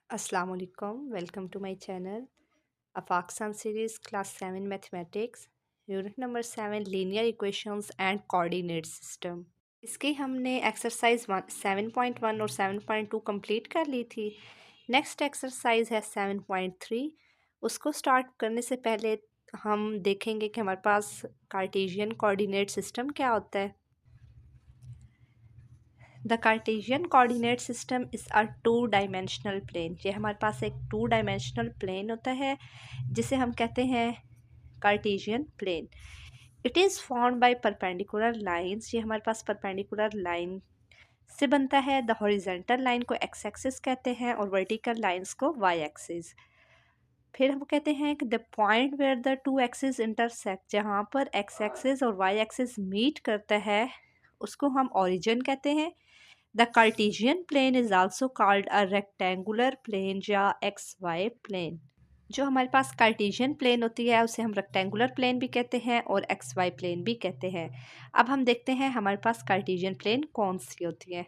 अस्सलाम वालेकुम, welcome to my channel अफाकसन series class 7 mathematics unit number 7 linear equations and coordinate system. इसकी हमने एक्सरसाइज 7.1 और 7.2 कंप्लीट कर ली थी। नेक्स्ट एक्सरसाइज है 7.3। उसको स्टार्ट करने से पहले हम देखेंगे कि हमारे पास कार्टेशियन कोऑर्डिनेट सिस्टम क्या होता है। The Cartesian coordinate system is a two dimensional plane. ये हमारे पास एक टू डायमेंशनल प्लेन होता है जिसे हम कहते हैं Cartesian plane. It is formed by perpendicular lines. ये हमारे पास परपेंडिकुलर लाइन से बनता है। द हॉरिजेंटल लाइन को एक्स एक्सिस कहते हैं और वर्टिकल लाइंस को वाई एक्सिस। फिर हम कहते हैं कि the point where the two axis intersect, जहाँ पर एक्स एक्सिस और वाई एक्सिस मीट करता है उसको हम ओरिजिन कहते हैं। The Cartesian plane is also called a rectangular plane या XY plane। जो हमारे पास कार्टेशियन प्लेन होती है उसे हम रेक्टेंगुलर प्लेन भी कहते हैं और XY प्लेन भी कहते हैं। अब हम देखते हैं हमारे पास कार्टेशियन प्लेन कौन सी होती है।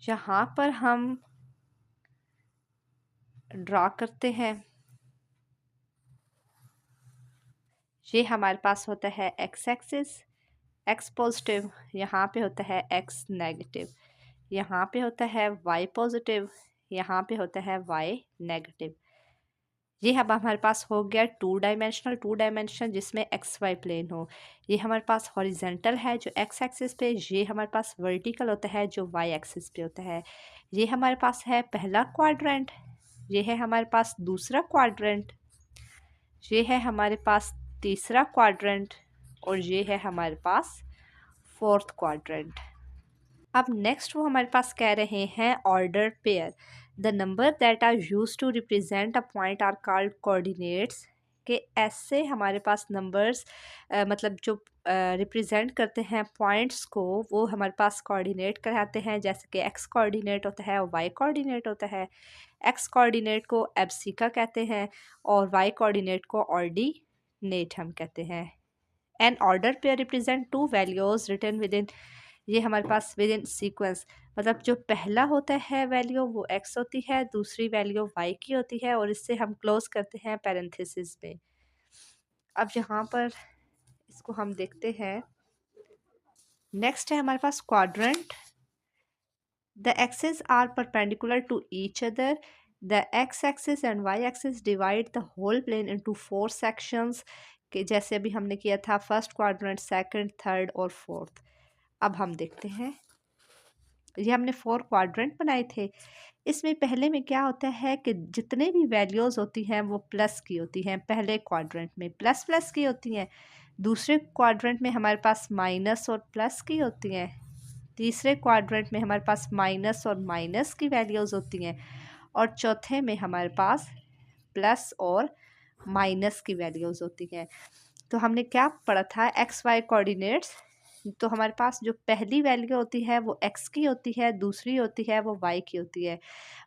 यहाँ पर हम ड्रा करते हैं। ये हमारे पास होता है एक्स एक्सिस, एक्स पॉजिटिव, यहाँ पे होता है एक्स नेगेटिव, यहाँ पे होता है वाई पॉजिटिव, यहाँ पे होता है वाई नेगेटिव। ये अब हमारे पास हो गया टू डायमेंशनल जिसमें एक्स वाई प्लेन हो। ये हमारे पास हॉरिजेंटल है जो एक्स एक्सिस पे, ये हमारे पास वर्टिकल होता है जो वाई एक्सिस पे होता है। ये हमारे पास है पहला क्वाड्रेंट, ये है हमारे पास दूसरा क्वाड्रेंट, ये है हमारे पास तीसरा क्वाड्रेंट और ये है हमारे पास फोर्थ क्वाड्रेंट। अब नेक्स्ट वो हमारे पास कह रहे हैं order pair. The number that are use to represent a point are called coordinates. के ऐसे हमारे पास नंबर्स मतलब जो रिप्रेजेंट करते हैं पॉइंट्स को वो हमारे पास कोऑर्डिनेट कहलाते हैं। जैसे कि एक्स कोऑर्डिनेट होता है और वाई कोऑर्डिनेट होता है। एक्स कोऑर्डिनेट को एब्सिका कहते हैं और वाई कोऑर्डिनेट को ऑर्डिनेट हम कहते हैं। An order pair represent two values written within, ये हमारे पास विद इन सीक्वेंस, मतलब जो पहला होता है वैल्यू वो एक्स होती है, दूसरी वैल्यू वाई की होती है और इससे हम क्लोज करते हैं पैरेंथेसिस में। अब यहाँ पर इसको हम देखते हैं। नेक्स्ट है हमारे पास quadrant. The axis are perpendicular to each other. The X axis and Y axis divide the whole plane into 4 sections, के जैसे अभी हमने किया था फर्स्ट क्वाड्रेंट, सेकंड, थर्ड और फोर्थ। अब हम देखते हैं, ये हमने 4 क्वाड्रेंट बनाए थे। इसमें पहले में क्या होता है कि जितने भी वैल्यूज़ होती हैं वो प्लस की होती हैं। पहले क्वाड्रेंट में प्लस प्लस की होती हैं, दूसरे क्वाड्रेंट में हमारे पास माइनस और प्लस की होती हैं, तीसरे क्वाड्रेंट में हमारे पास माइनस और माइनस की वैल्यूज़ होती हैं और चौथे में हमारे पास प्लस और माइनस की वैल्यूज़ होती हैं। तो हमने क्या पढ़ा था, एक्स वाई कोऑर्डिनेट्स। तो हमारे पास जो पहली वैल्यू होती है वो एक्स की होती है, दूसरी होती है वो वाई की होती है।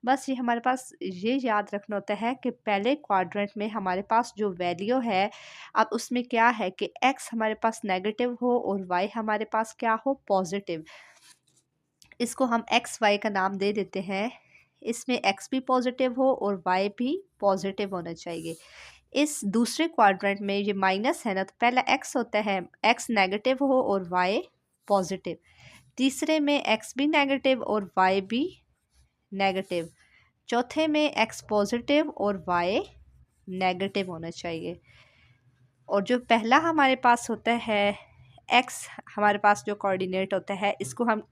बस ये हमारे पास ये याद रखना होता है कि पहले क्वाड्रेंट में हमारे पास जो वैल्यू है, अब उसमें क्या है कि एक्स हमारे पास नेगेटिव हो और वाई हमारे पास क्या हो, पॉजिटिव। इसको हम एक्स वाई का नाम दे देते हैं। इसमें एक्स भी पॉजिटिव हो और वाई भी पॉजिटिव होना चाहिए। इस दूसरे क्वाड्रेंट में ये माइनस है ना, तो पहला एक्स होता है, एक्स नेगेटिव हो और वाई पॉजिटिव। तीसरे में एक्स भी नेगेटिव और वाई भी नेगेटिव। चौथे में एक्स पॉजिटिव और वाई नेगेटिव होना चाहिए। और जो पहला हमारे पास होता है एक्स, हमारे पास जो कोऑर्डिनेट होता है इसको हम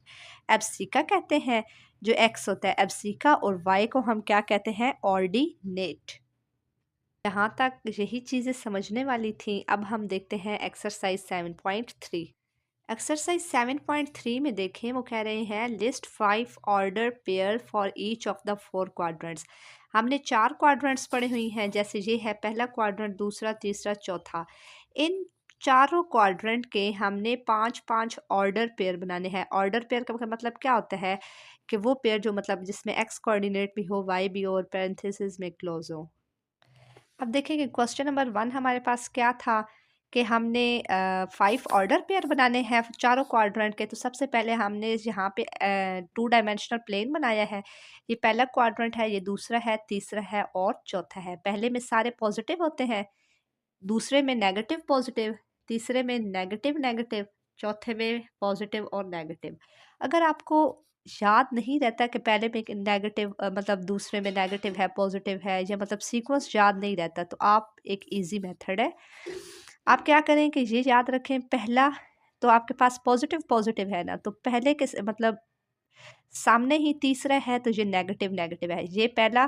एब्सिका कहते हैं। जो एक्स होता है एब्सिका और वाई को हम क्या कहते हैं, ऑर्डिनेट। यहाँ तक यही चीज़ें समझने वाली थी। अब हम देखते हैं एक्सरसाइज 7.3। एक्सरसाइज 7.3 में देखें, वो कह रहे हैं list 5 order pair for each of the 4 quadrants. हमने 4 क्वाड्रेंट्स पढ़े हुई हैं, जैसे ये है पहला क्वाड्रेंट, दूसरा, तीसरा, चौथा। इन चारों क्वाड्रेंट के हमने 5-5 ऑर्डर पेयर बनाने हैं। ऑर्डर पेयर का मतलब क्या होता है कि वो पेयर जो मतलब जिसमें एक्स कोऑर्डिनेट भी हो, वाई भी हो और पैरेंथेसिस में क्लोज हो। अब देखेंगे क्वेश्चन नंबर 1 हमारे पास क्या था कि हमने 5 ऑर्डर पेयर बनाने हैं चारों क्वाड्रेंट के। तो सबसे पहले हमने यहाँ पे 2 डायमेंशनल प्लेन बनाया है। ये पहला क्वाड्रेंट है, ये दूसरा है, तीसरा है और चौथा है। पहले में सारे पॉजिटिव होते हैं, दूसरे में नेगेटिव पॉजिटिव, तीसरे में नेगेटिव नेगेटिव, चौथे में पॉजिटिव और नेगेटिव। अगर आपको याद नहीं रहता कि पहले में नेगेटिव मतलब दूसरे में नेगेटिव है पॉजिटिव है, या मतलब सीक्वेंस याद नहीं रहता, तो आप एक इजी मेथड है, आप क्या करें कि ये याद रखें। पहला तो आपके पास पॉजिटिव पॉजिटिव है ना, तो पहले के मतलब सामने ही तीसरा है, तो ये नेगेटिव नेगेटिव है। ये पहला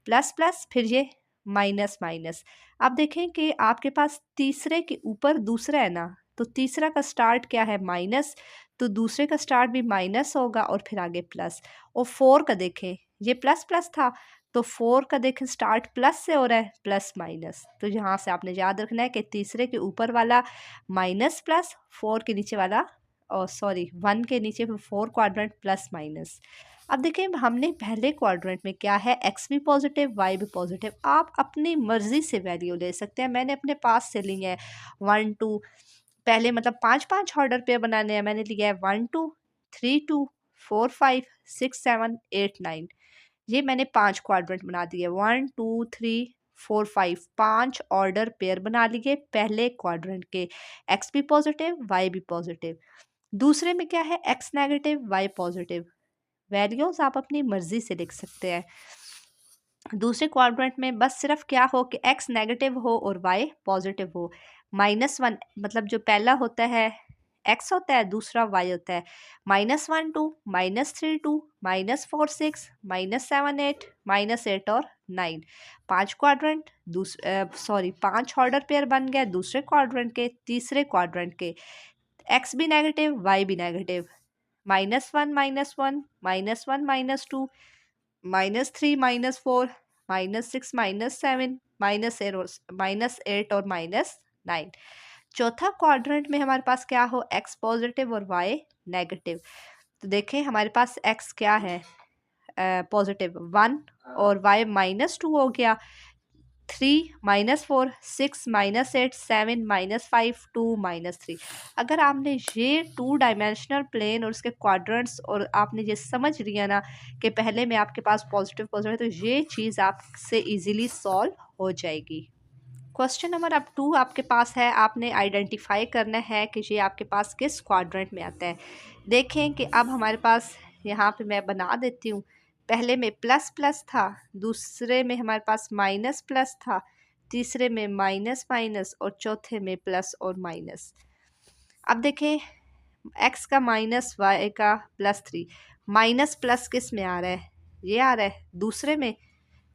प्लस प्लस, फिर ये माइनस माइनस। अब देखें कि आपके पास तीसरे के ऊपर दूसरा है ना, तो तीसरा का स्टार्ट क्या है, माइनस, तो दूसरे का स्टार्ट भी माइनस होगा और फिर आगे प्लस। और 4 का देखें, ये प्लस प्लस था, तो 4 का देखें स्टार्ट प्लस से हो रहा है, प्लस माइनस। तो यहाँ से आपने याद रखना है कि तीसरे के ऊपर वाला माइनस प्लस, 4 के नीचे वाला सॉरी 1 के नीचे 4 क्वाड्रेंट प्लस माइनस। अब देखें हमने पहले क्वाड्रेंट में क्या है, एक्स भी पॉजिटिव वाई भी पॉजिटिव। आप अपनी मर्जी से वैल्यू ले सकते हैं, मैंने अपने पास से ली है 1 2, पहले मतलब 5 ऑर्डर पे बनाने हैं, मैंने लिया है 1 2 3 2 4 5 6 7 8 9। ये मैंने 5 क्वाड्रेंट बना दिए, 1 2 3 4 5, 5 ऑर्डर पेयर बना लिए पहले क्वाड्रेंट के। एक्स भी पॉजिटिव वाई भी पॉजिटिव। दूसरे में क्या है, x negative y positive. Values आप अपनी मर्जी से लिख सकते हैं। दूसरे क्वाड्रेंट में बस सिर्फ क्या हो कि एक्स नेगेटिव हो और वाई पॉजिटिव हो। -1 मतलब जो पहला होता है एक्स होता है, दूसरा वाई होता है। -1 2 -3 2 -4 6 -7 8 -8 और 9। 5 क्वाड्रेंट सॉरी 5 ऑर्डर पेयर बन गया दूसरे क्वाड्रेंट के। तीसरे क्वाड्रेंट के एक्स भी नेगेटिव वाई भी नेगेटिव। -1 -1 -1 -2 -3 -4 -6 -7 -8 और -9। चौथा क्वाड्रेंट में हमारे पास क्या हो, एक्स पॉजिटिव और वाई नेगेटिव। तो देखें हमारे पास एक्स क्या है, पॉजिटिव 1 और वाई -2 हो गया। 3 -4 6 -8 7 -5 2 -3। अगर आपने ये 2 डायमेंशनल प्लेन और उसके क्वाड्रेंट्स और आपने ये समझ लिया ना कि पहले में आपके पास पॉजिटिव पॉजिटिव, तो ये चीज़ आपसे इजीली सॉल्व हो जाएगी। क्वेश्चन नंबर अब 2 आपके पास है, आपने आइडेंटिफाई करना है कि ये आपके पास किस क्वाड्रेंट में आता है। देखें कि अब हमारे पास यहाँ पे मैं बना देती हूँ। पहले में प्लस प्लस था, दूसरे में हमारे पास माइनस प्लस था, तीसरे में माइनस माइनस और चौथे में प्लस और माइनस। अब देखें एक्स का माइनस वाई का +3, माइनस प्लस किस में आ रहा है, ये आ रहा है दूसरे में,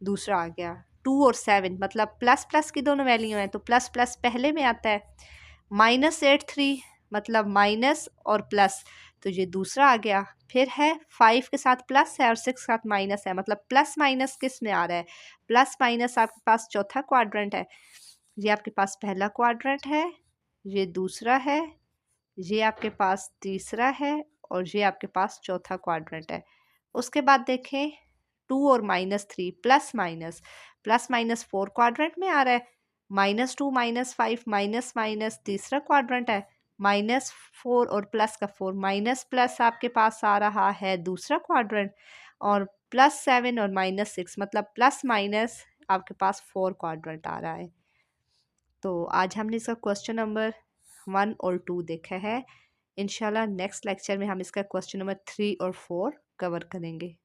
दूसरा आ गया। 2 और 7 मतलब प्लस प्लस की दोनों वैल्यू हैं, तो प्लस प्लस पहले में आता है। -8 3 मतलब माइनस और प्लस, तो ये दूसरा आ गया। फिर है 5 के साथ प्लस है और 6 के साथ माइनस है, मतलब प्लस माइनस किस में आ रहा है, प्लस माइनस आपके पास चौथा क्वाड्रेंट है। ये आपके पास पहला क्वाड्रेंट है, ये दूसरा है, ये आपके पास तीसरा है और ये आपके पास चौथा क्वाड्रेंट है। उसके बाद देखें 2 और -3 प्लस माइनस 4 क्वाड्रेंट में आ रहा है। -2 -5 माइनस माइनस तीसरा क्वाड्रेंट है। -4 और प्लस का 4 माइनस प्लस आपके पास आ रहा है दूसरा क्वाड्रेंट। और +7 और -6 मतलब प्लस माइनस आपके पास 4 क्वाड्रेंट आ रहा है। तो आज हमने इसका क्वेश्चन नंबर 1 और 2 देखा है। इंशाल्लाह नेक्स्ट लेक्चर में हम इसका क्वेश्चन नंबर 3 और 4 कवर करेंगे।